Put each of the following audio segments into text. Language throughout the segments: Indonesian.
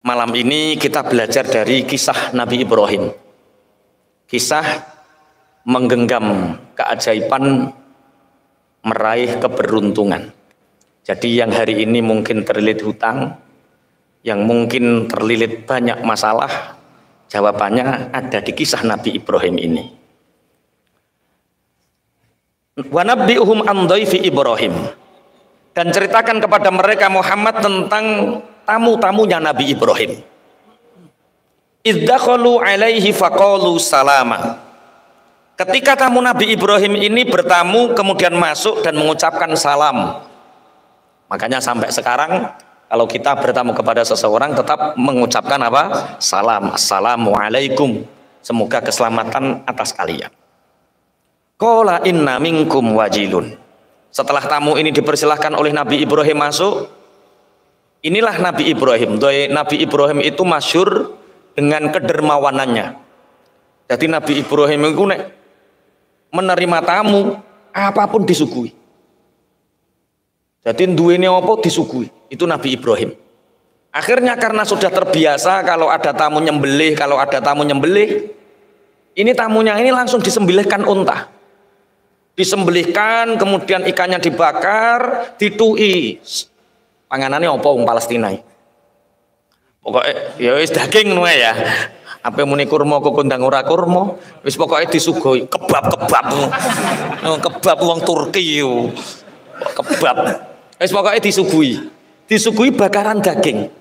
Malam ini kita belajar dari kisah Nabi Ibrahim. Kisah menggenggam keajaiban meraih keberuntungan. Jadi yang hari ini mungkin terlilit hutang, yang mungkin terlilit banyak masalah, jawabannya ada di kisah Nabi Ibrahim ini. Wa nabbi'uhum an dhaifi Ibrahim. Dan ceritakan kepada mereka Muhammad tentang tamu-tamunya Nabi Ibrahim. Iddakhalu alaihi faqalu salama. Ketika tamu Nabi Ibrahim ini bertamu kemudian masuk dan mengucapkan salam. Makanya sampai sekarang kalau kita bertamu kepada seseorang tetap mengucapkan apa? Salam. Assalamualaikum. Semoga keselamatan atas kalian. Qala inna minkum wajilun. Setelah tamu ini dipersilahkan oleh Nabi Ibrahim masuk, inilah Nabi Ibrahim. Nabi Ibrahim itu masyhur dengan kedermawanannya. Jadi Nabi Ibrahim itu menerima tamu apapun disuguhi. Jadi duwene apa disuguhi. Itu Nabi Ibrahim. Akhirnya karena sudah terbiasa kalau ada tamu nyembelih, ini tamunya ini langsung disembelihkan unta. Disembelihkan, kemudian ikannya dibakar, ditui. Panganannya apa wong Palestina? Pokoknya ya wis daging ngono ya. Apa muni kurma kok kondang ora kurma, wis pokoke disuguhi kebab-kebab. Kebab wong Turki yo. Kebab. Wis pokoke disuguhi. Disuguhi bakaran daging.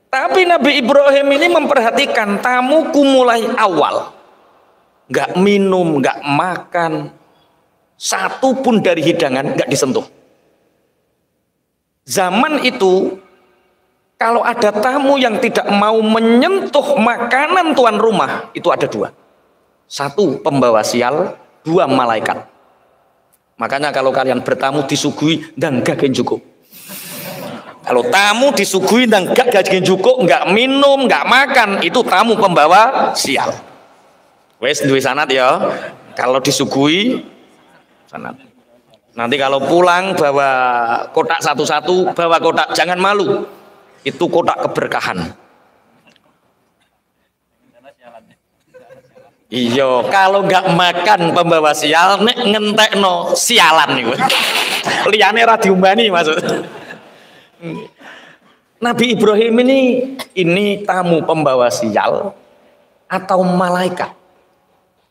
Tapi Nabi Ibrahim ini memperhatikan tamuku mulai awal. Enggak minum, enggak makan. Satu pun dari hidangan nggak disentuh. Zaman itu kalau ada tamu yang tidak mau menyentuh makanan tuan rumah, itu ada dua. Satu pembawa sial, dua malaikat. Makanya kalau kalian bertamu disuguhi dan gak cukup. Kalau tamu disuguhi dan gak cukup, nggak minum, nggak makan, itu tamu pembawa sial. Wes duwe sanad ya. Kalau disuguhi sanad. Nanti kalau pulang bawa kotak satu-satu, bawa kotak, jangan malu. Itu kotak keberkahan. Iya, kalau nggak makan pembawa sial, nek ngentekno sialan niku. Liyane ra diumbani maksud. Nabi Ibrahim ini tamu pembawa sial atau malaikat?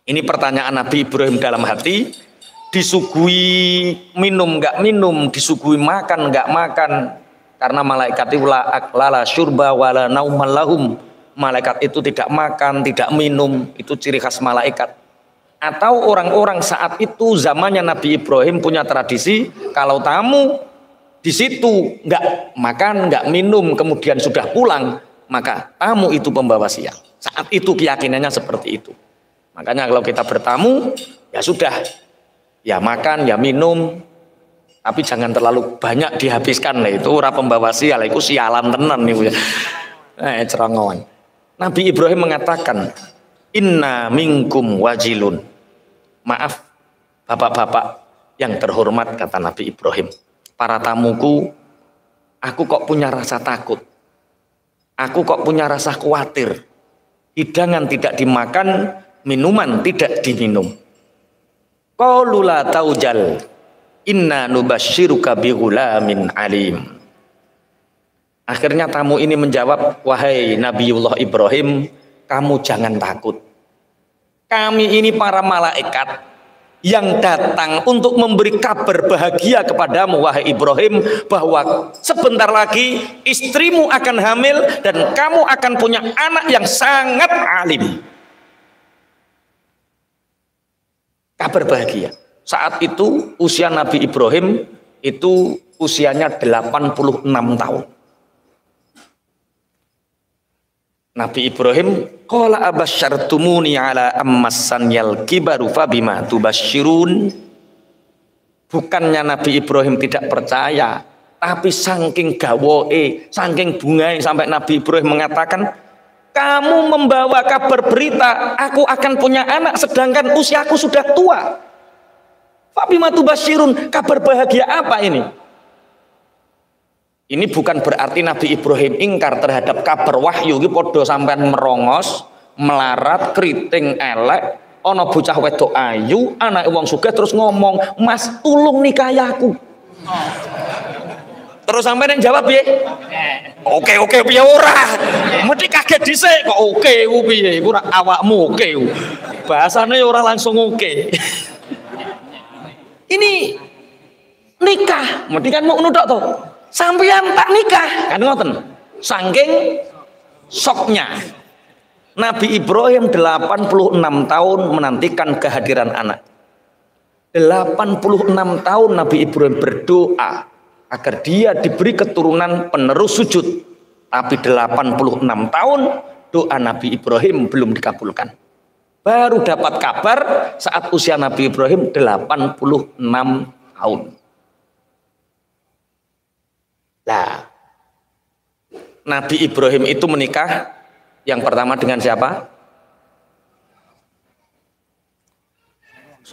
Ini pertanyaan Nabi Ibrahim dalam hati. Disuguhi minum nggak minum, disuguhi makan nggak makan, karena malaikat itu lala syurba wala nauman lahum. Malaikat itu tidak makan, tidak minum, itu ciri khas malaikat. Atau orang-orang saat itu zamannya Nabi Ibrahim punya tradisi kalau tamu di situ nggak makan nggak minum kemudian sudah pulang, maka tamu itu pembawa sial. Saat itu keyakinannya seperti itu. Makanya kalau kita bertamu ya sudah. Ya makan, ya minum, tapi jangan terlalu banyak dihabiskan lah, itu ora pembawa sial, itu sialan tenan nih. Cerongoan. Nabi Ibrahim mengatakan, inna minkum wajilun. Maaf, bapak-bapak yang terhormat, kata Nabi Ibrahim. Para tamuku, aku kok punya rasa takut. Aku kok punya rasa khawatir. Hidangan tidak dimakan, minuman tidak diminum. Qalu la taujal inna nubasyiruka bighulamin alim. Akhirnya tamu ini menjawab, wahai Nabiullah Ibrahim, kamu jangan takut. Kami ini para malaikat yang datang untuk memberi kabar bahagia kepadamu wahai Ibrahim, bahwa sebentar lagi istrimu akan hamil dan kamu akan punya anak yang sangat alim. Kabar bahagia. Saat itu usia Nabi Ibrahim itu usianya 86 tahun. Nabi Ibrahim, qala abasyartumuni ala ammassanyal kibaru fabima tubasyirun. Bukannya Nabi Ibrahim tidak percaya, tapi saking gawoe, saking bungai sampai Nabi Ibrahim mengatakan, kamu membawa kabar berita aku akan punya anak sedangkan usiaku sudah tua. Fabima tubasyirun, kabar bahagia apa ini? Ini bukan berarti Nabi Ibrahim ingkar terhadap kabar wahyu iki padha sampean merongos, melarat, keriting, elek, ana bocah wedok ayu, anake wong sugih terus ngomong, "Mas, tulung nikahi aku." Terus sampean yang jawab piye? Oke piye ora? Mesti kaget dhisik kok oke ku piye? Iku ora awakmu oke. Bahasane ora langsung oke. Ini nikah, mesti kan mau nudok to. Sampeyan tak nikah, kan ngoten. Saking soknya. Nabi Ibrahim 86 tahun menantikan kehadiran anak. 86 tahun Nabi Ibrahim berdoa agar dia diberi keturunan penerus sujud. Tapi 86 tahun doa Nabi Ibrahim belum dikabulkan. Baru dapat kabar saat usia Nabi Ibrahim 86 tahun. Nah, Nabi Ibrahim itu menikah yang pertama dengan siapa?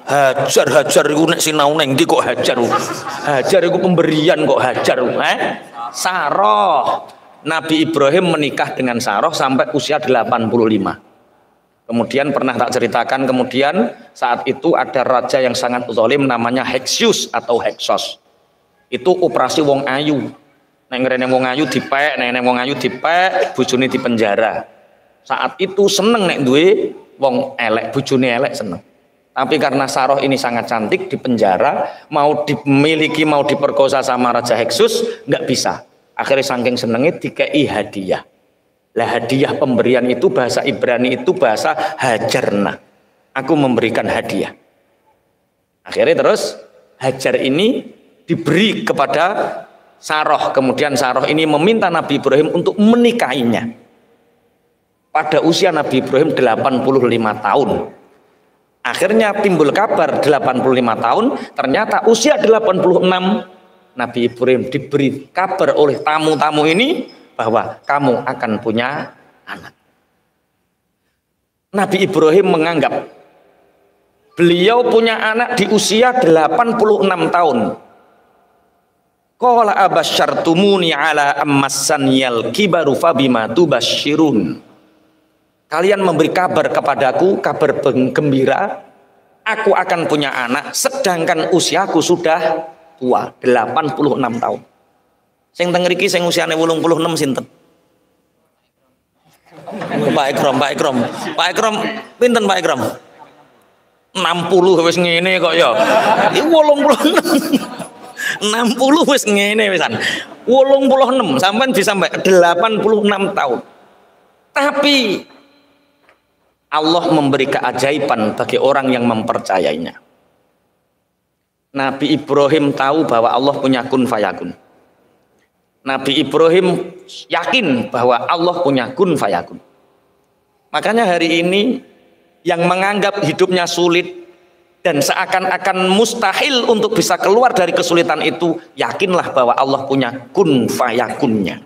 Hajar iku nek sinau nang ndi kok Hajar? Hajar iku pemberian kok Hajar. Sarah. Nabi Ibrahim menikah dengan Sarah sampai usia 85. Kemudian pernah tak ceritakan, kemudian saat itu ada raja yang sangat zalim namanya Heksus atau Heksos. Itu operasi wong ayu. Neng rene wong ayu dipek, neng wong ayu dipek, bojone dipenjara. Saat itu seneng nek duwe wong elek, bojone elek seneng. Tapi karena Sarah ini sangat cantik dipenjara, mau dimiliki, mau diperkosa sama Raja Heksus, nggak bisa. Akhirnya saking senengnya dikei hadiah. Lah hadiah pemberian itu bahasa Ibrani itu bahasa hajarna. Aku memberikan hadiah. Akhirnya terus Hajar ini diberi kepada Sarah, kemudian Sarah ini meminta Nabi Ibrahim untuk menikahinya. Pada usia Nabi Ibrahim 85 tahun. Akhirnya timbul kabar 85 tahun, ternyata usia 86 Nabi Ibrahim diberi kabar oleh tamu-tamu ini bahwa kamu akan punya anak. Nabi Ibrahim menganggap beliau punya anak di usia 86 tahun. Qala abasyartumuni ala ammassanyal kibaru fabima tubasyirun. Kalian memberi kabar kepadaku, kabar gembira, aku akan punya anak sedangkan usiaku sudah tua, 86 tahun. Sing teng mriki sing usiane 86 sinten? Pak Ikram pinten Pak Ikram? 60 wis ngene kok ya. Iki 86. 60 wis ngene wisan. 86 sampean bisa sampai 86 tahun. Tapi Allah memberi keajaiban bagi orang yang mempercayainya. Nabi Ibrahim tahu bahwa Allah punya kun fayakun. Nabi Ibrahim yakin bahwa Allah punya kun fayakun. Makanya hari ini yang menganggap hidupnya sulit dan seakan-akan mustahil untuk bisa keluar dari kesulitan itu, yakinlah bahwa Allah punya kun fayakunnya.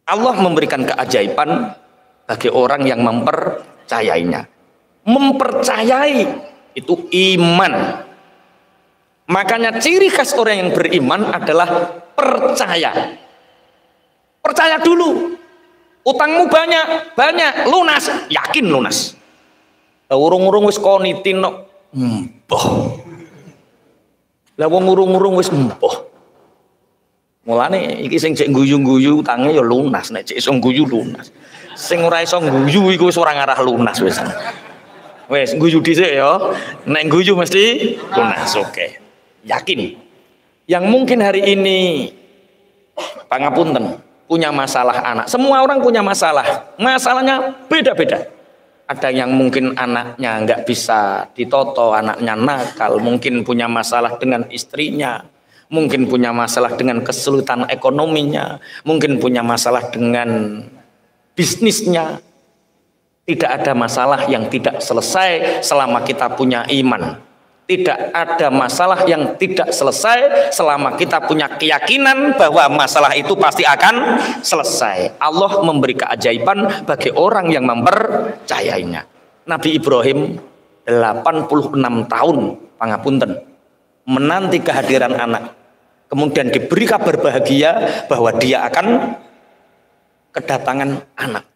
Allah memberikan keajaiban bagi orang yang mempercayainya. Mempercayai itu iman. Makanya ciri khas orang yang beriman adalah percaya. Percaya dulu. Utangmu banyak, lunas, yakin lunas. Urung-urung wis konitin no, mbah. Lah wong urung-urung wis mbah. Mulane iki sing cek guyu-guyu utange ya lunas, nek cek iso guyu lunas. Sing ora iso guyu iku wis ora ngarah lunas wis. Wis guyu dhisik ya. Nek guyu mesti lunas, oke. Yakin. Yang mungkin hari ini pangapunten punya masalah anak. Semua orang punya masalah. Masalahnya beda-beda. Ada yang mungkin anaknya nggak bisa ditoto, anaknya nakal, mungkin punya masalah dengan istrinya, mungkin punya masalah dengan kesulitan ekonominya, mungkin punya masalah dengan bisnisnya. Tidak ada masalah yang tidak selesai selama kita punya iman. Tidak ada masalah yang tidak selesai selama kita punya keyakinan bahwa masalah itu pasti akan selesai. Allah memberi keajaiban bagi orang yang mempercayainya. Nabi Ibrahim 86 tahun pangapunten menanti kehadiran anak. kemudian diberi kabar bahagia bahwa dia akan kedatangan anak.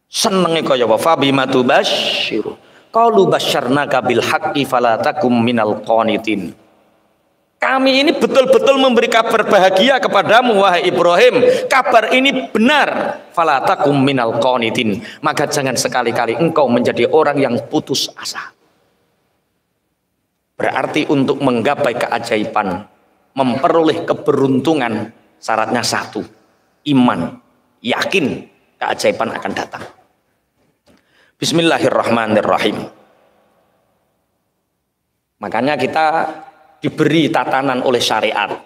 Senenge kaya wa fa bima tubasyiru qalu basyarnaka bil haqqi fala takum minal qanitin. Kami ini betul-betul memberi kabar bahagia kepadamu wahai Ibrahim. Kabar ini benar. Fala takum minal qanitin. Maka jangan sekali-kali engkau menjadi orang yang putus asa. Berarti untuk menggapai keajaiban, memperoleh keberuntungan, syaratnya satu, iman, yakin keajaiban akan datang. Bismillahirrahmanirrahim. Makanya kita diberi tatanan oleh syariat.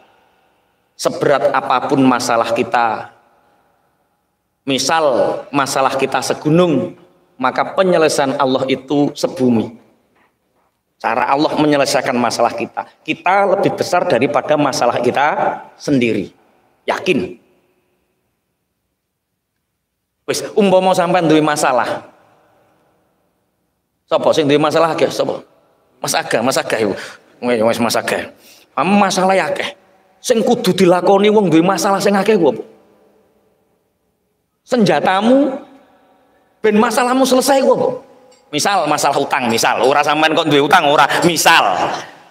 Seberat apapun masalah kita, misal masalah kita segunung, maka penyelesaian Allah itu sebumi. Cara Allah menyelesaikan masalah kita, kita lebih besar daripada masalah kita sendiri. Yakin. Wis umpama sampean duwe masalah. Sapa sing duwe masalah akeh sapa? Mas Aga iku. Wis Mas Aga. Masalah akeh. Sing kudu dilakoni wong duwe masalah sing akeh ku apa? Senjatamu ben masalahmu selesai ku apa? Misal masalah hutang, misal ora sampean kok duwe hutang ora, misal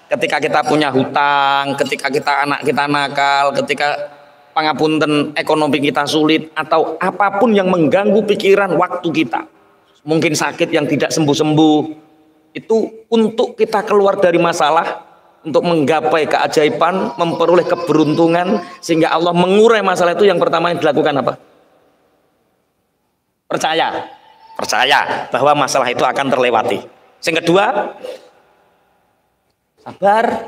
ketika kita punya hutang, ketika kita anak kita nakal, ketika pangapunten ekonomi kita sulit, atau apapun yang mengganggu pikiran waktu kita, mungkin sakit yang tidak sembuh-sembuh, itu untuk kita keluar dari masalah, untuk menggapai keajaiban, memperoleh keberuntungan, sehingga Allah mengurai masalah itu. Yang pertama yang dilakukan apa? Percaya bahwa masalah itu akan terlewati. Yang kedua, sabar.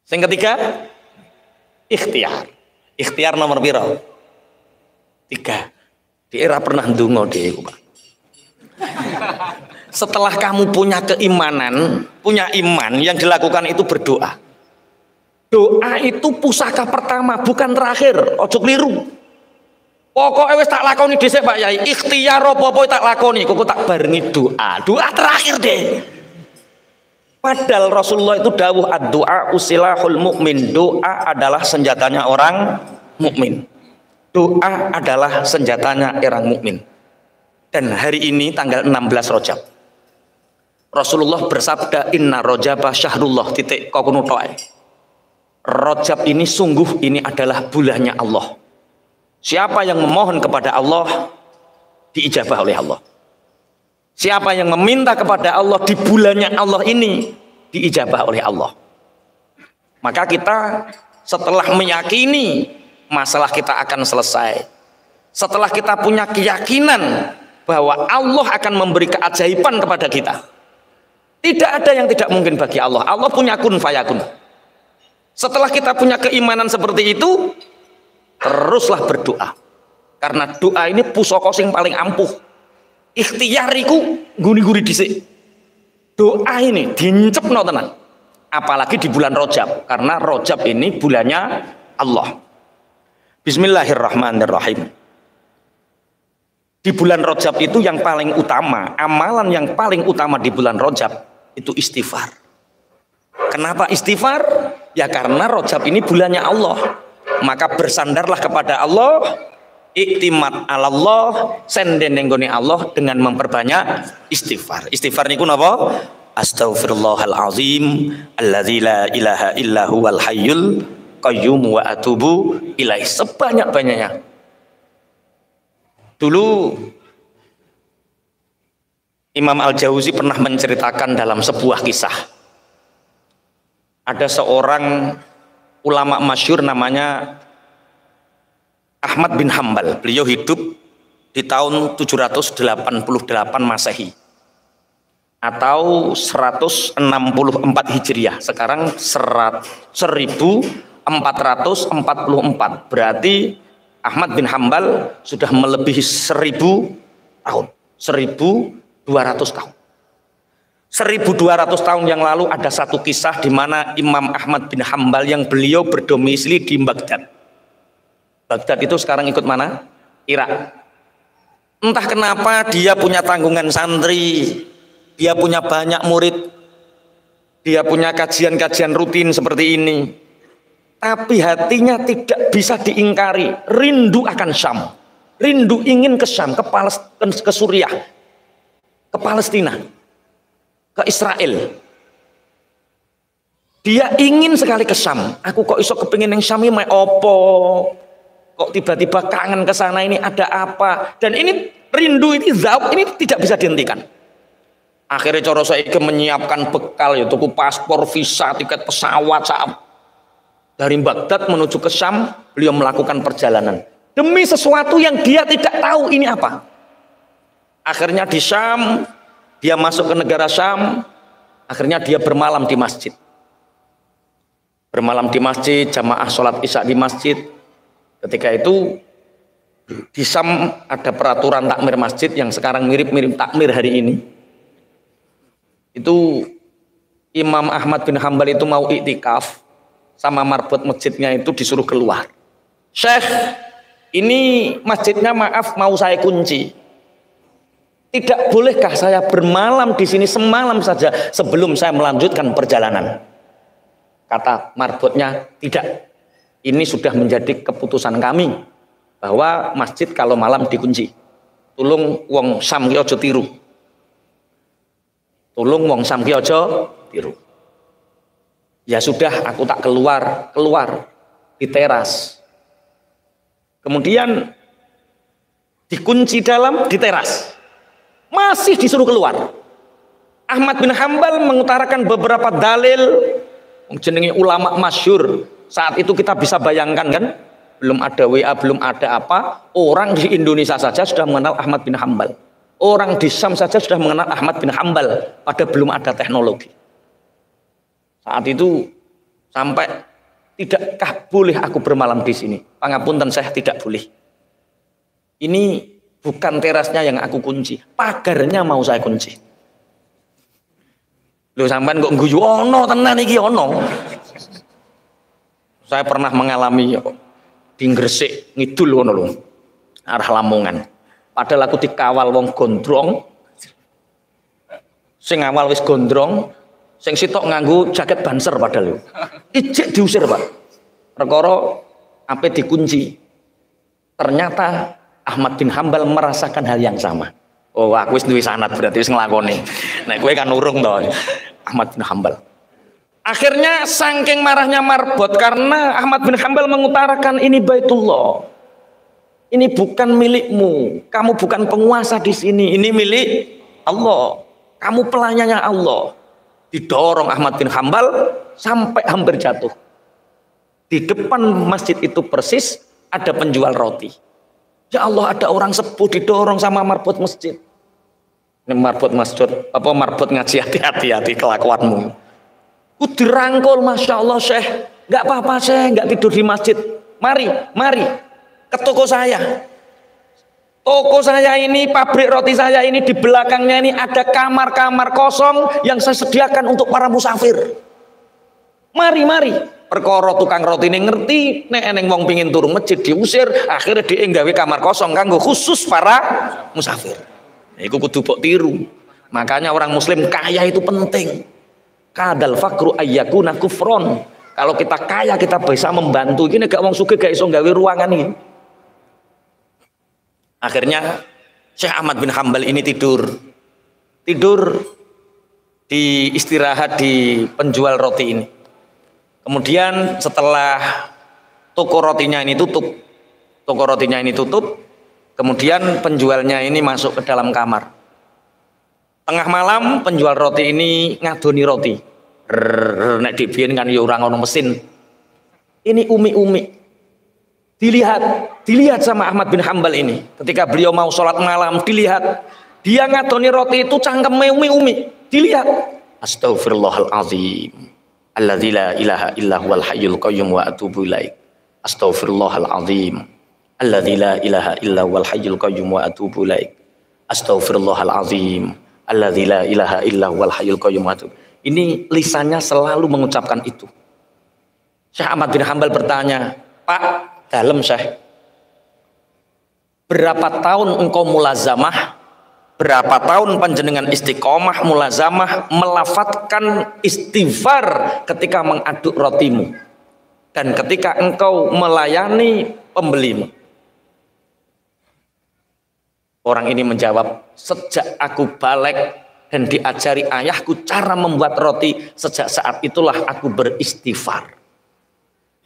Yang ketiga, ikhtiar. Ikhtiar nomor piro? 3. Di era pernah ndonga dhewe, Pak. Setelah kamu punya keimanan, punya iman, yang dilakukan itu berdoa. Doa itu pusaka pertama, bukan terakhir. Ojo keliru. Pokoknya wis tak lakoni dhisik Pak Yai. Ikhtiar apa-apa tak lakoni, kok tak barengi doa. Doa terakhir deh. Padahal Rasulullah itu dawuh ad-du'a usilahul mukmin. Doa adalah senjatanya orang mukmin. Doa adalah senjatanya orang mukmin. Dan hari ini tanggal 16 Rajab. Rasulullah bersabda inna rajaba syahrullah titik kokunu to'e. Rajab ini sungguh ini adalah bulannya Allah. Siapa yang memohon kepada Allah diijabah oleh Allah. Siapa yang meminta kepada Allah di bulannya Allah ini diijabah oleh Allah. Maka kita setelah meyakini masalah kita akan selesai, setelah kita punya keyakinan bahwa Allah akan memberi keajaiban kepada kita, tidak ada yang tidak mungkin bagi Allah. Allah punya kun fayakun. Setelah kita punya keimanan seperti itu, teruslah berdoa, karena doa ini pusaka sing paling ampuh. Ikhtiariku guni-guni dhisik. Doa ini dincepno tenan. Apalagi di bulan Rajab, karena Rajab ini bulannya Allah. Bismillahirrahmanirrahim. Di bulan Rajab itu yang paling utama, amalan yang paling utama di bulan Rajab itu istighfar. Kenapa istighfar? Ya karena Rajab ini bulannya Allah. Maka bersandarlah kepada Allah, iktimat Allah, senden nenggone Allah dengan memperbanyak istighfar. Istighfar niku napa? Astaghfirullahalazim alladzi la ilaha illa huwal hayyul qayyum wa atubu ilaih. Sebanyak-banyaknya. Dulu Imam Al-Jauzi pernah menceritakan dalam sebuah kisah. Ada seorang ulama masyhur namanya Ahmad bin Hambal. Beliau hidup di tahun 788 Masehi atau 164 Hijriah. Sekarang 1444. Berarti Ahmad bin Hambal sudah melebihi 1000 tahun. 1200 tahun. 1200 tahun yang lalu ada satu kisah di mana Imam Ahmad bin Hambal yang beliau berdomisili di Baghdad. Baghdad itu sekarang ikut mana? Irak. Entah kenapa dia punya tanggungan santri, dia punya banyak murid, dia punya kajian-kajian rutin seperti ini. tapi hatinya tidak bisa diingkari, rindu akan Syam, rindu ingin ke Syam, ke Suriah, ke Palestina, ke Israel. Dia ingin sekali ke Syam. Aku kok iso kepingin yang Syam ini opo? Kok tiba-tiba kangen ke sana, ini ada apa? Dan ini rindu, ini zauq, ini tidak bisa dihentikan. Akhirnya coro saiki menyiapkan bekal, ya tuku paspor, visa, tiket pesawat saat dari Baghdad menuju ke Syam. Beliau melakukan perjalanan demi sesuatu yang dia tidak tahu ini apa. Akhirnya di Syam, dia masuk ke negara Syam. Akhirnya dia bermalam di masjid. Bermalam di masjid, jamaah sholat isya di masjid. Ketika itu di Syam ada peraturan takmir masjid yang sekarang mirip-mirip takmir hari ini. Itu Imam Ahmad bin Hambal itu mau iktikaf, sama marbot masjidnya itu disuruh keluar. Syekh, ini masjidnya maaf mau saya kunci. Tidak bolehkah saya bermalam di sini semalam saja sebelum saya melanjutkan perjalanan? Kata marbotnya, tidak. Ini sudah menjadi keputusan kami bahwa masjid kalau malam dikunci. Tulung wong Syam ki aja tiru. Tulung wong Syam ki aja tiru. Ya sudah, aku tak keluar di teras. Kemudian dikunci di teras. Masih disuruh keluar. Ahmad bin Hambal mengutarakan beberapa dalil, jenenge ulama masyhur. Saat itu kita bisa bayangkan kan, belum ada WA, belum ada apa, orang di Indonesia saja sudah mengenal Ahmad bin Hambal. Orang di Syam saja sudah mengenal Ahmad bin Hambal, padahal belum ada teknologi. Saat itu sampai, tidakkah boleh aku bermalam di sini? Pangapunten, saya tidak boleh. Ini bukan terasnya yang aku kunci, pagarnya mau saya kunci. Lho sampean kok guyu ono tenan iki ono. Saya pernah mengalami di Gresik ngidul ngono lho, arah Lamongan. Padahal aku dikawal wong gondrong. Sing awal wis gondrong, sing sitok nganggo jaket banser padahal lho. Ijek diusir, Pak. Perkara ape dikunci. Ternyata Ahmad bin Hambal merasakan hal yang sama. Oh, aku wis duwe sanad berarti wis nglakoni. Nek kowe kan urung to. Ahmad bin Hambal. Akhirnya saking marahnya marbot karena Ahmad bin Hambal mengutarakan ini Baitullah. Ini bukan milikmu. Kamu bukan penguasa di sini. Ini milik Allah. Kamu pelayannya Allah. Didorong Ahmad bin Hambal sampai hampir jatuh. Di depan masjid itu persis ada penjual roti. Ya Allah, ada orang sepuh didorong sama marbot masjid. Ini marbot masjid, apa marbot ngaji, hati-hati kelakuanmu. Ku dirangkul, Masya Allah Syekh, nggak apa-apa Syekh, nggak tidur di masjid. Mari ke toko saya. Toko saya ini, pabrik roti saya ini, di belakangnya ini ada kamar-kamar kosong yang saya sediakan untuk para musafir. Mari. Perkara tukang roti ini ngerti, nek eneng wong pingin turu masjid diusir, akhirnya dia nggawe kamar kosong kanggo khusus para musafir. Iku kudu mbok tiru. Makanya orang muslim kaya itu penting. Kadal fakru ayyakuna kufron. Kalau kita kaya kita bisa membantu. Ini gak wong sugih gak iso gawe ruangan ini. Akhirnya Syekh Ahmad bin Hambal ini tidur di istirahat di penjual roti ini. Kemudian setelah toko rotinya ini tutup, kemudian penjualnya ini masuk ke dalam kamar. Tengah malam penjual roti ini ngadoni roti. Nek dibiyen kan ya ora ono mesin. Ini umi-umi. Dilihat sama Ahmad bin Hambal ini. Ketika beliau mau sholat malam, dilihat. Dia ngadoni roti itu cangkeme umi-umi. Dilihat. Astaghfirullahalazim. Alladzi la ilaha illa huwal hayyul qayyum wa atubu ilaik. Astaghfirullahalazim. Alladzi la ilaha illa huwal hayyul qayyum wa atubu ilaik. Astaghfirullahalazim. Alladzi la ilaha illa huwal hayyul qayyum wa atubu. Ini lisannya selalu mengucapkan itu. Syekh Ahmad bin Hambal bertanya, "Pak, dalem Syekh, berapa tahun engkau mulazamah? Berapa tahun panjenengan istiqomah mulazamah melafatkan istighfar ketika mengaduk rotimu?" dan ketika engkau melayani pembelimu. Orang ini menjawab, sejak aku balik dan diajari ayahku cara membuat roti, sejak saat itulah aku beristighfar.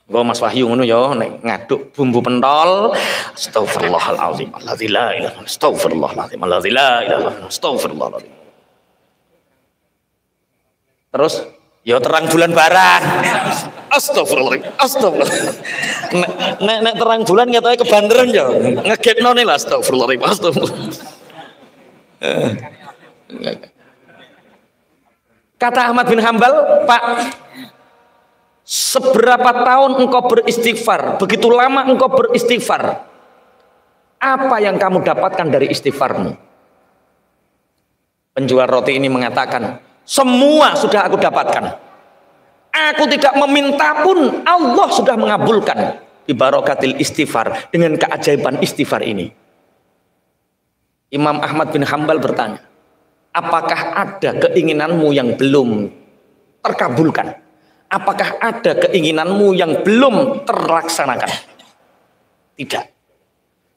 Gua Mas Wahyu ngono ya, nek ngaduk bumbu pentol, astagfirullahalazim, la ilaha illallah, astagfirullahalazim, la ilaha illallah, astagfirullahalazim. Terus ya terang bulan barang. Astagfirullahaladzim, astagfirullahaladzim. Nek terang bulan katanya kebanderan ya, ngegekno nih lah, astagfirullahaladzim, astagfirullahaladzim. Kata Ahmad bin Hambal, Pak, seberapa tahun engkau beristighfar, begitu lama engkau beristighfar, apa yang kamu dapatkan dari istighfarmu? Penjual roti ini mengatakan, semua sudah aku dapatkan. Aku tidak meminta pun Allah sudah mengabulkan. Bi barakatil istighfar, dengan keajaiban istighfar ini. Imam Ahmad bin Hambal bertanya, apakah ada keinginanmu yang belum terkabulkan? Apakah ada keinginanmu yang belum terlaksanakan? Tidak.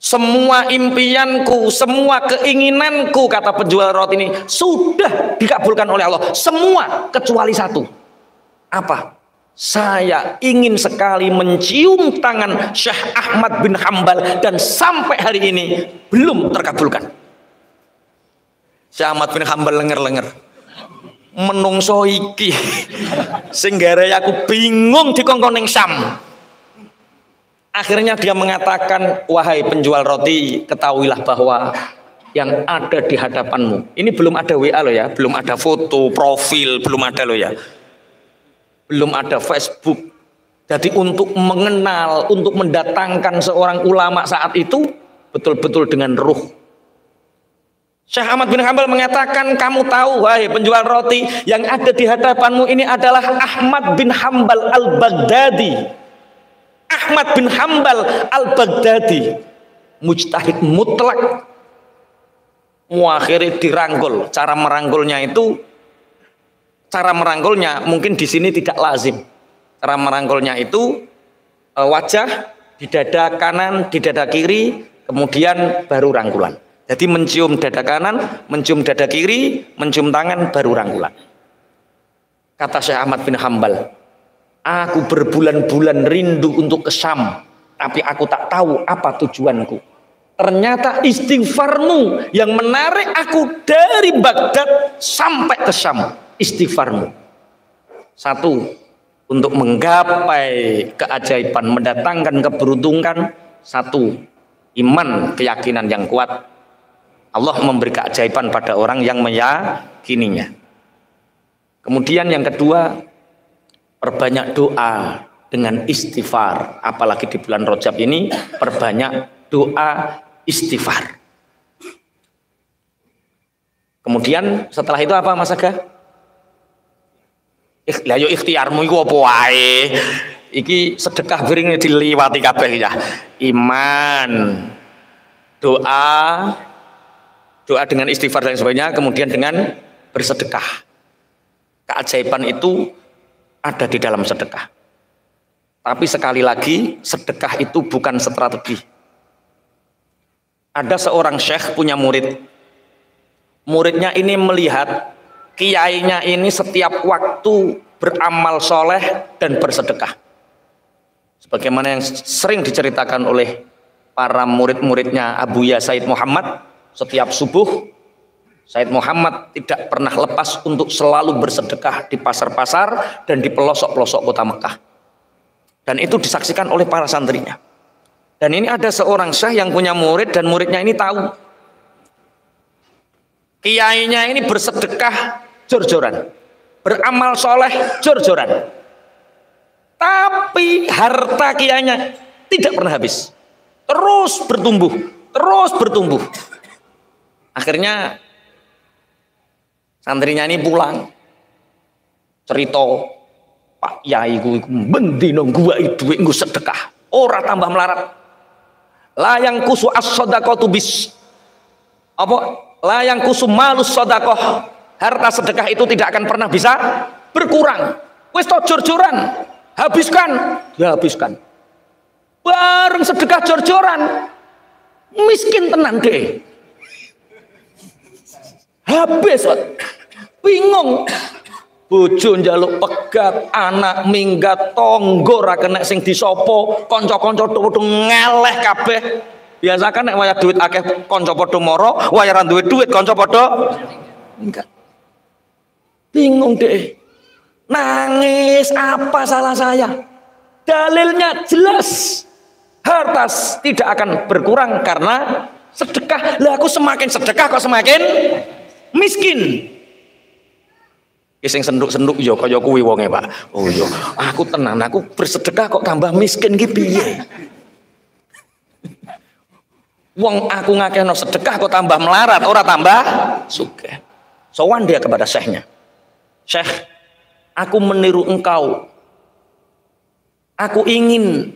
Semua impianku, semua keinginanku, kata penjual roti ini, sudah dikabulkan oleh Allah. Semua kecuali satu. Apa? Saya ingin sekali mencium tangan Syekh Ahmad bin Hambal dan sampai hari ini belum terkabulkan. Syekh Ahmad bin Hambal lenger-lenger. Menungso iki sing gare aku bingung dikongkon ning Syam. Akhirnya dia mengatakan, wahai penjual roti, ketahuilah bahwa yang ada di hadapanmu ini belum ada WA loh ya, belum ada foto profil, belum ada loh ya, belum ada Facebook. Jadi untuk mengenal, untuk mendatangkan seorang ulama saat itu betul-betul dengan ruh. Syekh Ahmad bin Hambal mengatakan, kamu tahu wahai penjual roti, yang ada di hadapanmu ini adalah Ahmad bin Hambal al-Baghdadi. Ahmad bin Hambal al-Baghdadi, mujtahid mutlak. Akhirnya dirangkul. Cara merangkulnya mungkin di sini tidak lazim. Cara merangkulnya itu wajah, di dada kanan, di dada kiri, kemudian baru rangkulan. Jadi mencium dada kanan, mencium dada kiri, mencium tangan, baru rangkulan. Kata Syekh Ahmad bin Hambal, aku berbulan-bulan rindu untuk ke Syam, tapi aku tak tahu apa tujuanku. Ternyata istighfarmu yang menarik aku dari Baghdad sampai ke Syam. Istighfarmu. Satu, untuk menggapai keajaiban, mendatangkan keberuntungan. Satu, iman, keyakinan yang kuat. Allah memberi keajaiban pada orang yang meyakininya. Kemudian yang kedua, perbanyak doa dengan istighfar. Apalagi di bulan Rajab ini, perbanyak doa istighfar. Kemudian setelah itu apa Mas Aga? Lah yo ikhtiarmu iku apa wae. Iki sedekah bering diliwati kabeh ya. Iman, doa dengan istighfar dan sebagainya, kemudian dengan bersedekah. Keajaiban itu ada di dalam sedekah. Tapi sekali lagi, sedekah itu bukan strategi. Ada seorang syekh punya murid. Muridnya ini melihat kiainya ini setiap waktu beramal soleh dan bersedekah. Sebagaimana yang sering diceritakan oleh para murid-muridnya Abuya Said Muhammad, setiap subuh Said Muhammad tidak pernah lepas untuk selalu bersedekah di pasar-pasar dan di pelosok-pelosok kota Mekah. Dan itu disaksikan oleh para santrinya. Dan ini ada seorang syekh yang punya murid, dan muridnya ini tahu kiainya ini bersedekah jor-joran, beramal soleh jor-joran, tapi harta kiainya tidak pernah habis, terus bertumbuh. Akhirnya santrinya ini pulang cerita, Pak Yai ku mendino gua itu nggo sedekah ora tambah melarat. Layang kusu as-shadaqatu bis apa? Layang kusu malus shadaqah. Harta sedekah itu tidak akan pernah bisa berkurang. Wis to jor-joran. habiskan, dia habiskan. Bareng sedekah jor-joran, miskin tenan deh. Habis, bingung. Bojo njaluk pegat, anak minggat, tonggo ra kena sing disopo, kanca-kanca padha ngeleh kabeh. Biasa kan nek wayah duit akeh kanca padha mara, wayah ra duwe duit kanca padha minggat. Bingung deh. Nangis, apa salah saya? Dalilnya jelas. Harta tidak akan berkurang karena sedekah. Lah aku semakin sedekah kok semakin miskin. Sing senduk-senduk ya kaya kuwi wonge, Pak. Oh iya, aku tenan, aku bersedekah kok tambah miskin ki piye? Wong aku ngakehno sedekah kok tambah melarat, ora tambah sugih. Sowan dia kepada syekhnya. Syekh, aku meniru engkau. Aku ingin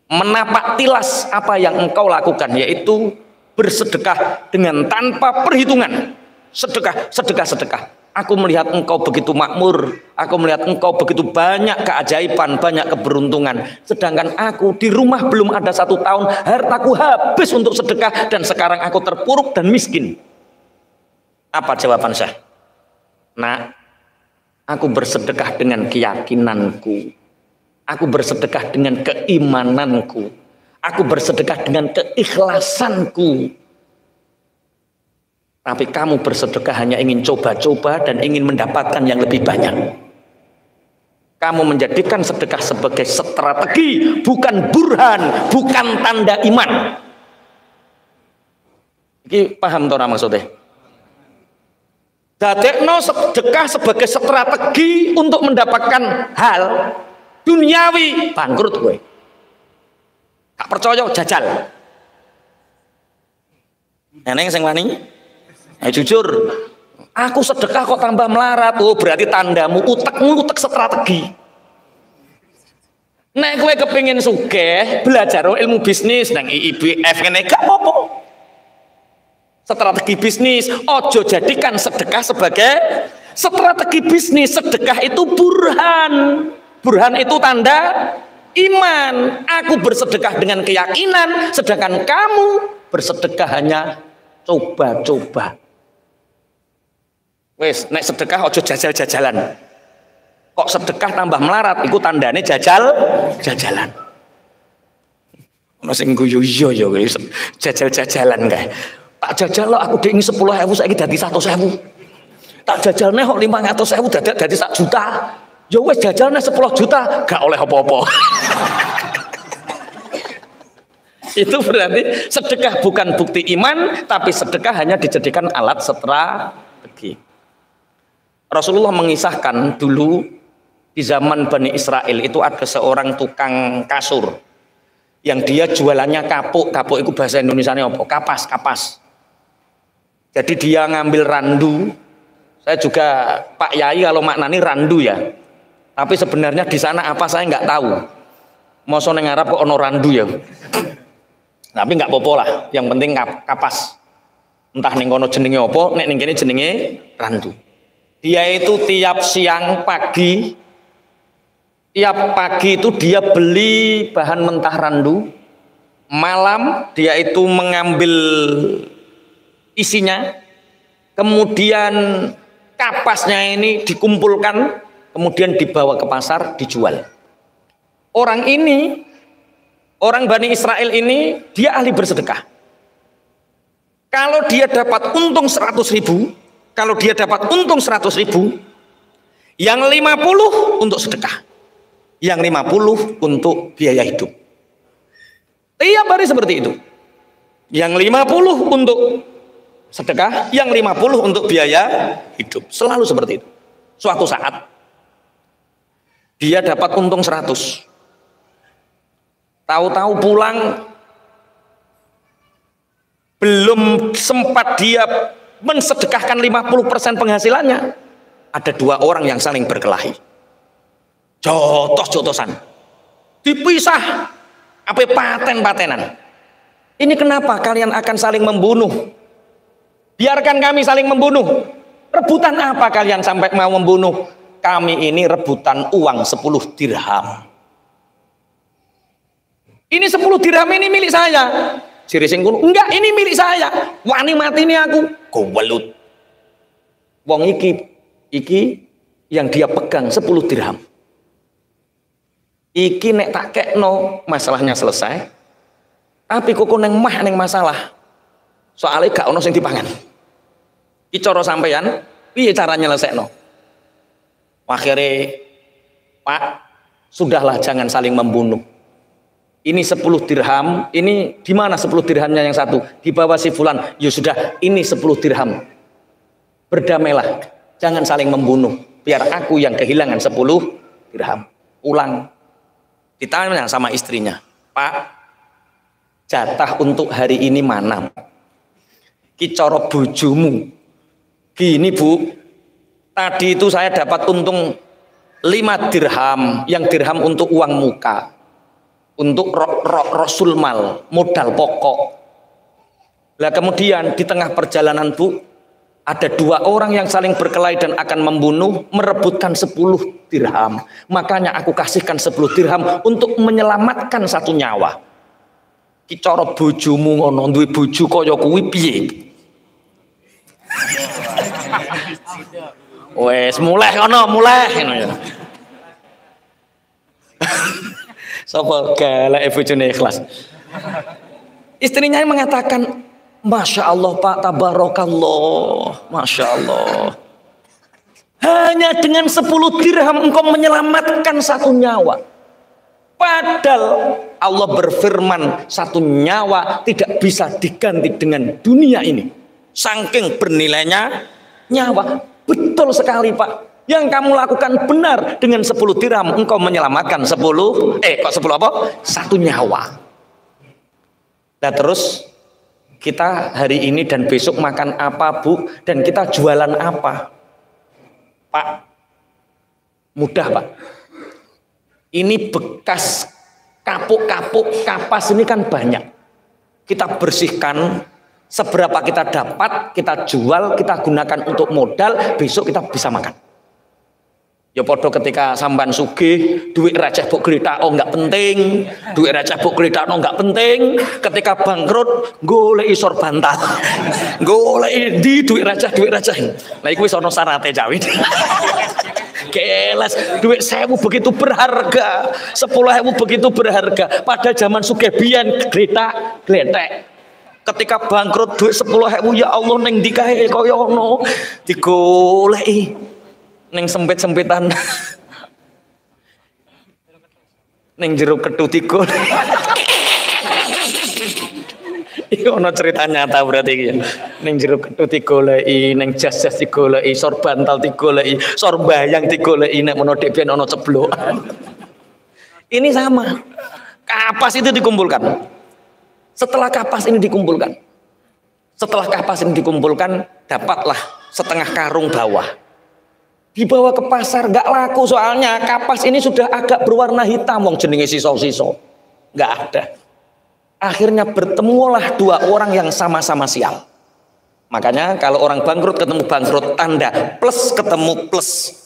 menapak tilas apa yang engkau lakukan, yaitu bersedekah dengan tanpa perhitungan. Sedekah, sedekah, sedekah. Aku melihat engkau begitu makmur, aku melihat engkau begitu banyak keajaiban, banyak keberuntungan. Sedangkan aku di rumah belum ada 1 tahun, hartaku habis untuk sedekah dan sekarang aku terpuruk dan miskin. Apa jawaban saya? Nah, aku bersedekah dengan keyakinanku. Aku bersedekah dengan keimananku. Aku bersedekah dengan keikhlasanku. Tapi kamu bersedekah hanya ingin coba-coba dan ingin mendapatkan yang lebih banyak. Kamu menjadikan sedekah sebagai strategi, bukan burhan, bukan tanda iman. Ini paham toh maksudnya? Dadekno sedekah sebagai strategi untuk mendapatkan hal duniawi, bangkrut gue. Tak percaya jajal. Neneng sing wani? Jujur, aku sedekah kok tambah melarat. Oh, berarti tandamu utekmu utek strategi. Nek gue kepingin sugih, belajar ilmu bisnis nang IIBF ngene gak apa-apa. Strategi bisnis, ojo jadikan sedekah sebagai strategi bisnis. Sedekah itu burhan. Burhan itu tanda iman. Aku bersedekah dengan keyakinan, sedangkan kamu bersedekah hanya coba-coba. Wes, nek sedekah ojo jajal-jajalan. Kok sedekah tambah melarat, iku tandane jajal-jajalan. Ono sing guyu iya ya jajal-jajalan kae. Tak jajal lo aku diingi 10.000 saiki dadi 100.000. Tak jajalne kok 500.000 dadi 1 juta. Ya wis jajalne 10 juta, gak oleh apa-apa. Itu berarti sedekah bukan bukti iman, tapi sedekah hanya dijadikan alat strategi. Rasulullah mengisahkan dulu di zaman Bani Israel itu ada seorang tukang kasur yang dia jualannya kapuk. Kapuk itu bahasa Indonesianya apa? Kapas, kapas. Jadi dia ngambil randu. Saya juga Pak Yai kalau maknani randu ya. Tapi sebenarnya di sana apa saya nggak tahu. Mosok nang Arab kok ono randu ya. Tapi nggak apa-apa lah. Yang penting kapas. Entah ning kono jenenge apa, nek ning kene jenenge randu. Dia itu tiap siang pagi, tiap pagi itu dia beli bahan mentah randu. Malam dia itu mengambil isinya, kemudian kapasnya ini dikumpulkan, kemudian dibawa ke pasar dijual. Orang ini, orang Bani Israel ini, dia ahli bersedekah. Kalau dia dapat untung 100.000, kalau dia dapat untung 100.000, yang 50 untuk sedekah, yang 50 untuk biaya hidup. Tiap hari seperti itu. Yang 50 untuk sedekah, yang 50 untuk biaya hidup. Selalu seperti itu. Suatu saat dia dapat untung 100. Tahu-tahu pulang belum sempat dia mensedekahkan 50% penghasilannya, ada 2 orang yang saling berkelahi. Jotos-jotosan. Dipisah. Apa paten-patenan. Ini kenapa kalian akan saling membunuh? Biarkan kami saling membunuh. Rebutan apa kalian sampai mau membunuh? kami ini rebutan uang 10 dirham. Ini 10 dirham ini milik saya. Jere sing kono, enggak, ini milik saya. Wani mati ini aku. Gowelut. Wong iki yang dia pegang 10 dirham. Iki nek tak kekno masalahnya selesai. Tapi kok neng mah neng masalah. Soalnya gak ono sing dipangan. Iki cara sampeyan piye cara nyelesekno? Akhirnya, Pak, sudahlah jangan saling membunuh. Ini 10 dirham, ini di mana 10 dirhamnya yang satu? Di bawah si fulan. Ya sudah, ini 10 dirham. Berdamailah, jangan saling membunuh. Biar aku yang kehilangan 10 dirham. Ulang. Ditanya sama istrinya, Pak, jatah untuk hari ini mana? Ki cara bojomu. Gini Bu, tadi itu saya dapat untung 5 dirham, yang dirham untuk uang muka, untuk rasul mal, modal pokok. Lah kemudian di tengah perjalanan Bu, ada 2 orang yang saling berkelahi dan akan membunuh, merebutkan 10 dirham. Makanya aku kasihkan 10 dirham untuk menyelamatkan 1 nyawa. Ki cara bojomu ngono, duwe bojo kaya kuwi piye? Wes mulai ngono, mulai ngono ya. Sapa galak bojone ikhlas. Istrinya mengatakan, Masya Allah Pak, tabarakallah, Masya Allah. Hanya dengan 10 dirham engkau menyelamatkan 1 nyawa. Padahal Allah berfirman 1 nyawa tidak bisa diganti dengan dunia ini. Saking bernilainya nyawa. Betul sekali Pak. Yang kamu lakukan benar, dengan 10 dirham engkau menyelamatkan 10 apa? 1 nyawa. Nah terus kita hari ini dan besok makan apa Bu? Dan kita jualan apa? Pak, mudah Pak. Ini bekas kapuk-kapuk kapas ini kan banyak. Kita bersihkan, seberapa kita dapat, kita jual, kita gunakan untuk modal, besok kita bisa makan. Ya podo ketika samban sugih, duit receh buk glethakno enggak penting, duit receh buk glethakno enggak penting. Ketika bangkrut, golek isor bantal. Golek di duit receh. Lah iku wis ana syarate cawit. Kelas duit 1000 begitu berharga, 10.000 begitu berharga. Pada zaman sugih biyen glethek. Ketika bangkrut duit 10.000, ya Allah ning ndi kae kaya ngono. Digoleki ning sempit-sempitan. Ning jero kethu tiga. Iki ono cerita nyata berarti iki. Ning jero kethu digoleki, ning jas-jas digoleki, sor bantal digoleki, sor bayang digoleki, nek menawa dhek ben ono ceblok. Ini sama. Kapas itu dikumpulkan. Setelah kapas ini dikumpulkan, dapatlah setengah karung bawah. Dibawa ke pasar, nggak laku soalnya kapas ini sudah agak berwarna hitam, wong jenenge siso-siso, nggak ada. Akhirnya bertemulah 2 orang yang sama-sama sial. Makanya kalau orang bangkrut ketemu bangkrut, tanda plus ketemu plus.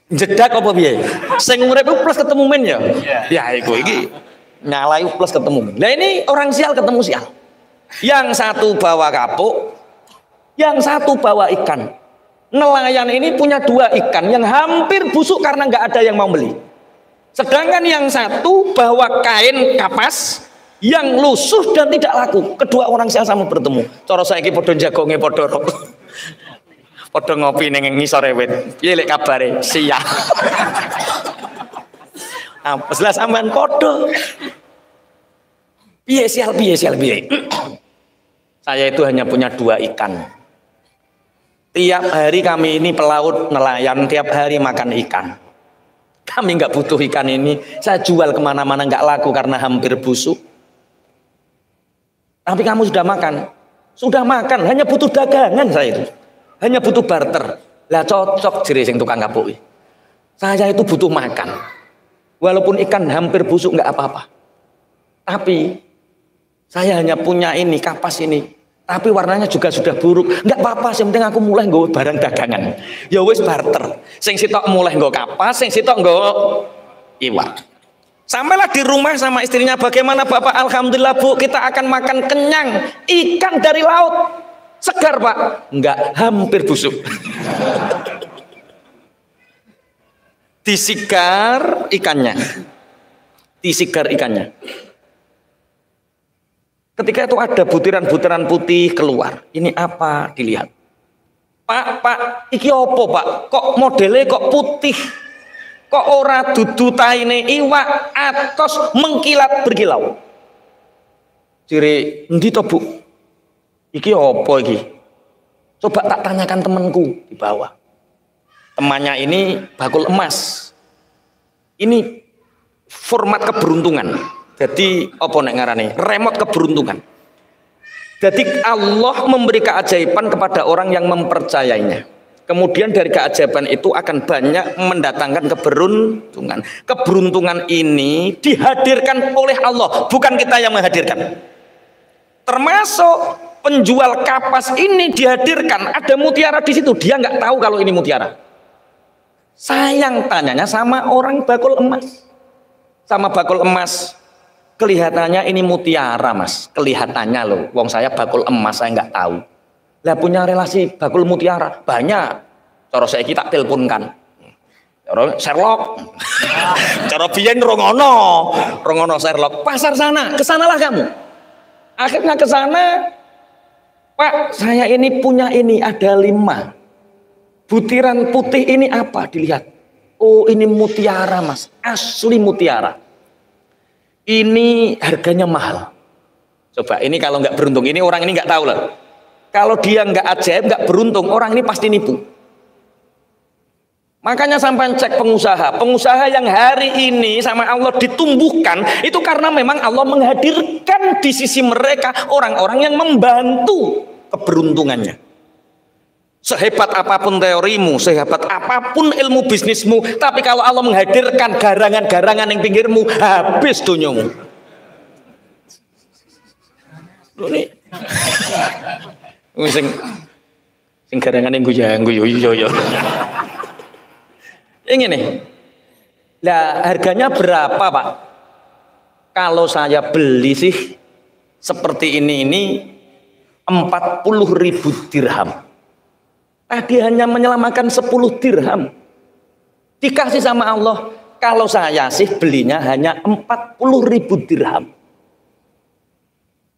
Jedak apa piye? Sing urip plus ketemu men ya. Ya iku iki. Nyalai plus ketemu men. Nah ini orang sial ketemu sial. Yang satu bawa kapuk, yang satu bawa ikan. Nelayan ini punya 2 ikan yang hampir busuk karena nggak ada yang mau beli. Sedangkan yang satu bawa kain kapas yang lusuh dan tidak laku. Kedua orang sial sama bertemu. Cara saiki padha jagonge padha padha ngopi ning ngisore wit. Piye lek kabare? Sial. Apa jelas sampean padha. Piye sial. Saya itu hanya punya 2 ikan. Tiap hari kami ini pelaut nelayan, tiap hari makan ikan. Kami nggak butuh ikan ini. Saya jual kemana-mana nggak laku karena hampir busuk. Tapi kamu sudah makan. Sudah makan, hanya butuh dagangan saya itu. Hanya butuh barter. Lah cocok jere sing tukang kapuk. Saya itu butuh makan. Walaupun ikan hampir busuk nggak apa-apa. Tapi saya hanya punya ini, kapas ini. tapi warnanya juga sudah buruk. Enggak apa-apa, yang penting aku mulai nggawa barang dagangan. Ya wis barter. Sing sitok mulai nggawa kapas, sing sitok nggawa iwak. Sampailah di rumah sama istrinya, bagaimana Bapak? Alhamdulillah Bu, kita akan makan kenyang. Ikan dari laut. Segar Pak? Enggak, hampir busuk. Disigar ikannya. Disigar ikannya. Ketika itu ada butiran-butiran putih keluar. Ini apa? Dilihat. Pak, iki opo Pak? Kok modelnya kok putih? Kok ora dudu taine iwak atos mengkilat berkilau? Ciri, endi to Bu? Iki opo iki? Coba tak tanyakan temanku di bawah. Temannya ini bakul emas. Ini format keberuntungan. Jadi apa nek ngarane? Remote keberuntungan. Jadi Allah memberi keajaiban kepada orang yang mempercayainya. Kemudian dari keajaiban itu akan banyak mendatangkan keberuntungan. Keberuntungan ini dihadirkan oleh Allah, bukan kita yang menghadirkan. Termasuk penjual kapas ini dihadirkan, ada mutiara di situ, dia nggak tahu kalau ini mutiara. Sayang tanyanya sama orang bakul emas. Sama bakul emas. Kelihatannya ini mutiara Mas, kelihatannya loh. Wong saya bakul emas, saya nggak tahu. Lah punya relasi bakul mutiara banyak. Cara saya tak teleponkan. Cara Sherlock. Cara biyen rongono Sherlock. Pasar sana, kesanalah kamu. Akhirnya ke sana. Pak, saya ini punya ini ada 5. Butiran putih ini apa? Dilihat. Oh, ini mutiara Mas, asli mutiara. Ini harganya mahal. Coba ini kalau nggak beruntung, ini orang ini nggak tahu loh. Kalau dia nggak ajaib, nggak beruntung, orang ini pasti nipu. Makanya sampai cek pengusaha yang hari ini sama Allah ditumbuhkan, itu karena memang Allah menghadirkan di sisi mereka orang-orang yang membantu keberuntungannya. Sehebat apapun teorimu, sehebat apapun ilmu bisnismu, tapi kalau Allah menghadirkan garangan-garangan yang pinggirmu, habis dunyomu. Ini sing garangan yang guyu. Ini nih. Lah harganya berapa, Pak? Kalau saya beli sih seperti ini 40.000 dirham. Tadi hanya menyelamatkan 10 dirham. Dikasih sama Allah. Kalau saya sih belinya hanya 40.000 dirham.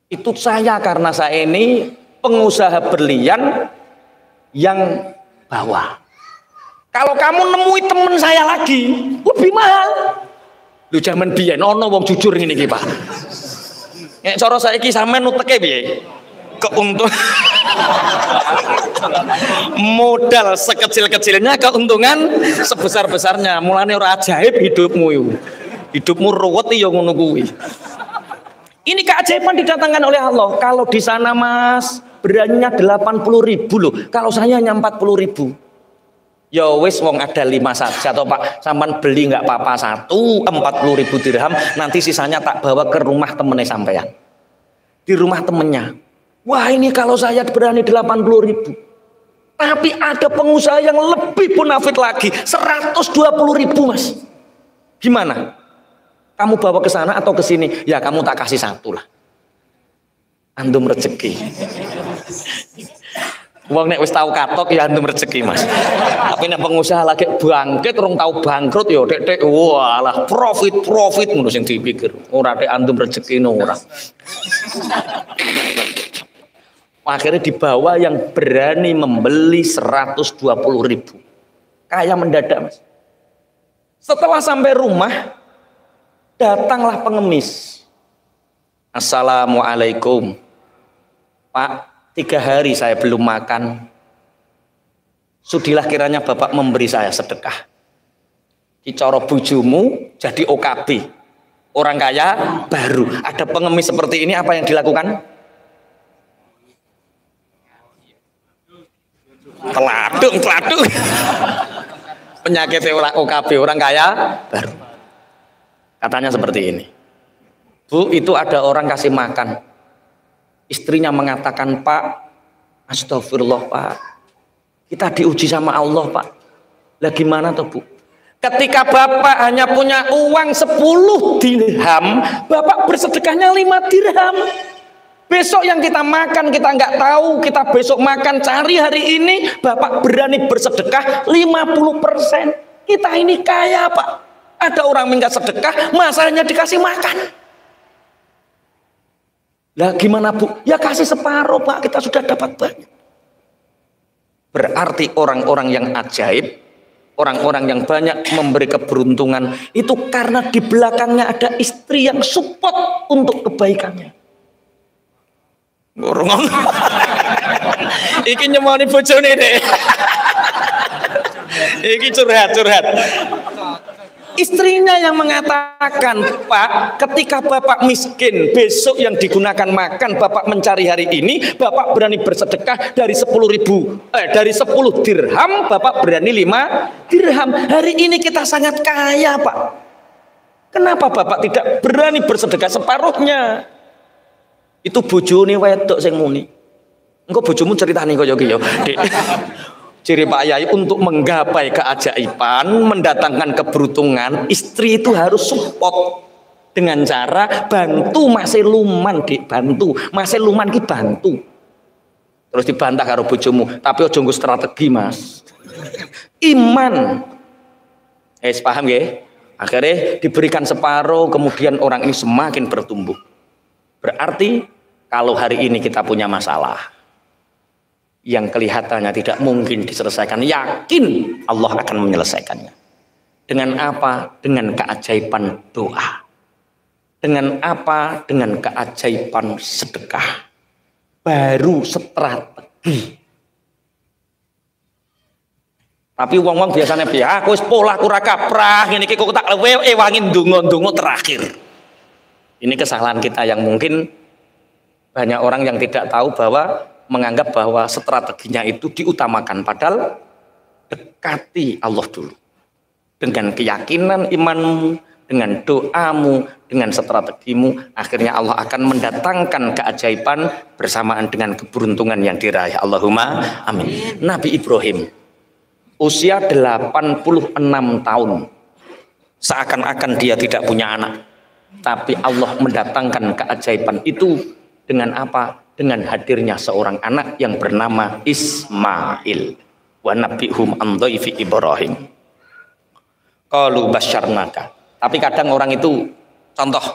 Itu saya karena saya ini pengusaha berlian yang bawah. Kalau kamu nemui temen saya lagi, lebih mahal. Lu zaman biyen ono wong jujur ngene iki, Pak. Nek cara saiki sampean nuteke piye? Keuntungan modal sekecil-kecilnya, keuntungan sebesar-besarnya. Mulane ora ajaib hidupmu itu. Hidupmu ruwet ya ngono kuwi. Ini keajaiban didatangkan oleh Allah. Kalau di sana Mas beraninya 80.000 loh. Kalau saya hanya 40.000. Ya wis wong ada 5 saja toh Pak. Sampean beli nggak apa-apa 40.000 dirham, nanti sisanya tak bawa ke rumah temennya sampean. Di rumah temennya. Wah ini kalau saya berani 80.000. Tapi ada pengusaha yang lebih munafik lagi, 120.000 Mas. Gimana? Kamu bawa ke sana atau ke sini? Ya kamu tak kasih 1 lah. Antum rezeki. Wong nek wis tau katok ya antum rezeki Mas. Tapi nek pengusaha lagi bangkit rong tau bangkrut ya tek walah profit ngono sing dipikir. Ora tek antum rezeki ora. Akhirnya dibawa yang berani membeli 120.000. Kayak mendadak Mas. Setelah sampai rumah, datanglah pengemis. Assalamualaikum. Pak, 3 hari saya belum makan. Sudilah kiranya Bapak memberi saya sedekah. Dicoro bojomu jadi OKB. Orang kaya baru. Ada pengemis seperti ini, apa yang dilakukan? Teladung. Penyakit OKB, orang kaya baru. Katanya seperti ini. Bu, itu ada orang kasih makan. Istrinya mengatakan, Pak, astagfirullah Pak, kita diuji sama Allah Pak. Lah gimana tuh Bu? Ketika Bapak hanya punya uang 10 dirham, Bapak bersedekahnya 5 dirham. Besok yang kita makan kita nggak tahu, kita besok makan cari hari ini, Bapak berani bersedekah 50%. Kita ini kaya Pak. Ada orang minta sedekah, masalahnya dikasih makan. Lah gimana Bu? Ya kasih separuh Pak, kita sudah dapat banyak. Berarti orang-orang yang ajaib, orang-orang yang banyak memberi keberuntungan itu karena di belakangnya ada istri yang support untuk kebaikannya. Ngomong. Iki nyemoni bojone deh. Iki curhat. Istrinya yang mengatakan, Pak, ketika Bapak miskin, besok yang digunakan makan, Bapak mencari hari ini, Bapak berani bersedekah dari 10 dirham, Bapak berani 5 dirham. Hari ini kita sangat kaya, Pak. Kenapa Bapak tidak berani bersedekah separuhnya? Itu bojone wedok sing muni. Engko bojomu ceritani kaya iki ya, Dik. Ciri Pak Yai untuk menggapai keajaiban, mendatangkan keberuntungan, istri itu harus support dengan cara bantu masih luman, Dik, bantu. Masih luman ki bantu. Terus dibantah karo bojomu, tapi ojo nggo strategi, Mas. Iman. Paham nggih? Akhirnya diberikan separuh, kemudian orang ini semakin bertumbuh. Berarti kalau hari ini kita punya masalah yang kelihatannya tidak mungkin diselesaikan, yakin Allah akan menyelesaikannya. Dengan apa? Dengan keajaiban doa. Dengan apa? Dengan keajaiban sedekah. Baru strategi. Tapi wong-wong biasanya aku wis pola ora kaprah, ngene iki kok tak wangin ndonga-ndonga terakhir. Ini kesalahan kita yang mungkin banyak orang yang tidak tahu bahwa menganggap bahwa strateginya itu diutamakan, padahal dekati Allah dulu. Dengan keyakinan imanmu, dengan doamu, dengan strategimu, akhirnya Allah akan mendatangkan keajaiban bersamaan dengan keberuntungan yang diraih. Allahumma amin. Nabi Ibrahim usia 86 tahun, seakan-akan dia tidak punya anak, tapi Allah mendatangkan keajaiban itu dengan apa? Dengan hadirnya seorang anak yang bernama Ismail. Wa nabihum an dhaifi Ibrahim. Qalu basyarnaka. Tapi kadang orang itu, contoh,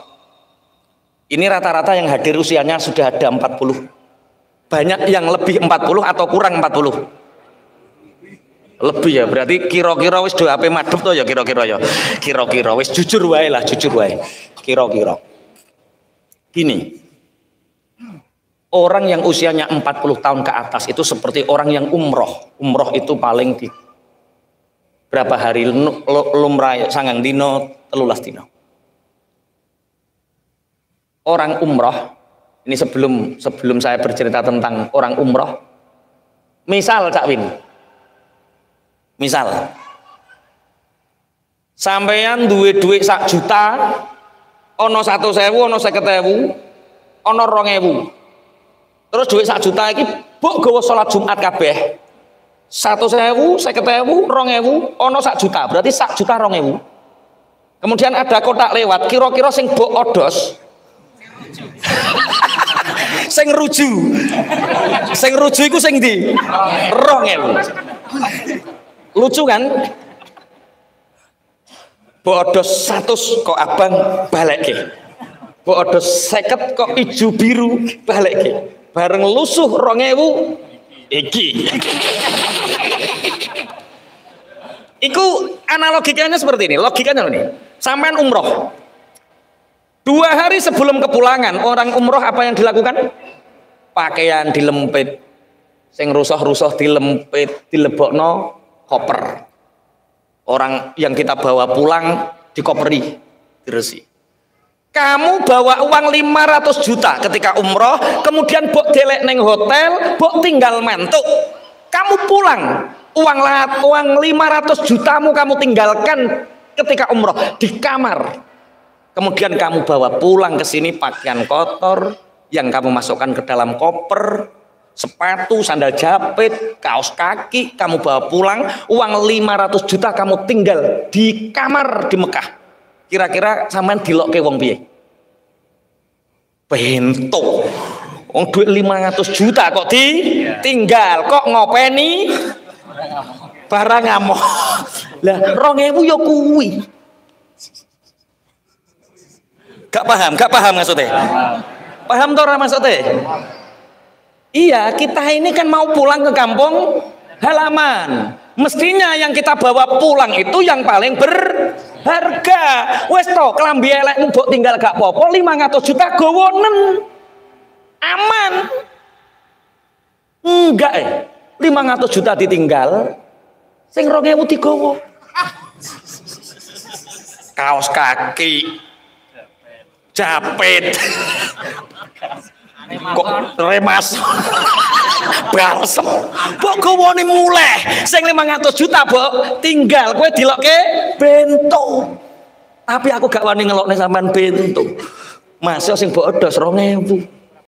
ini rata-rata yang hadir usianya sudah ada 40. Banyak yang lebih 40 atau kurang 40? Lebih ya, berarti kira-kira wis do ape madhep to ya, kira-kira ya. Kira-kira wis jujur wae lah, jujur wae. Kira-kira. Gini. Orang yang usianya 40 tahun ke atas itu seperti orang yang umroh. Umroh itu paling di berapa hari lumrah sangang dino, 13 dino. Orang umroh, ini sebelum saya bercerita tentang orang umroh, misal Cak Win, misal sampeyan duwe duit 1 juta, ono 100.000, ono 50.000, ono 2.000. Terus duit 1 juta iki mbok gawa salat Jumat kabeh. 100.000, 50.000, 2.000, ono 1 juta, berarti 1 juta 2.000. Kemudian ada kotak lewat, kira-kira sing mbok odos. Sing ruju. Sing ruju iku sing ndi? 2.000. Lucu kan? Mbok odos 100 kok abang balekke. Mbok odos 50 kok ijo biru balekke. Bareng lusuh 2.000 iki. Iku analogikanya seperti ini, logikanya ini. Sampean umroh. 2 hari sebelum kepulangan, orang umroh apa yang dilakukan? Pakaian dilempit, sing rusuh-rusuh dilempit, dilebokno koper. Orang yang kita bawa pulang dikoperi, diresi. Kamu bawa uang 500 juta ketika umroh, kemudian bok delek neng hotel, bok tinggal mantuk. Kamu pulang, uang 500 jutamu kamu tinggalkan ketika umroh di kamar. Kemudian kamu bawa pulang ke sini pakaian kotor, yang kamu masukkan ke dalam koper, sepatu, sandal jepit, kaos kaki, kamu bawa pulang, uang 500 juta kamu tinggal di kamar di Mekah. Kira-kira sampean dilokke wong piye? Bento. Wong duit 500 juta kok ditinggal, kok ngopeni barang ngamuk. Lah 2000 ya kuwi. Gak paham maksudnya? Paham toh maksudnya? Iya, kita ini kan mau pulang ke kampung halaman. Mestinya yang kita bawa pulang itu yang paling berharga. Wes toh, kelambi elekmu mbok tinggal gak popo 500 juta gowonen. Aman. Enggak 500 juta ditinggal, sing 2000 digowo. Kaos kaki, japit, kok remas, balsem, mbok gowone muleh, sing 500 juta mbok tinggal, kowe dilokke bento. Tapi aku gak wani ngelokne sampean bento. Mas sing mbok edos 2000.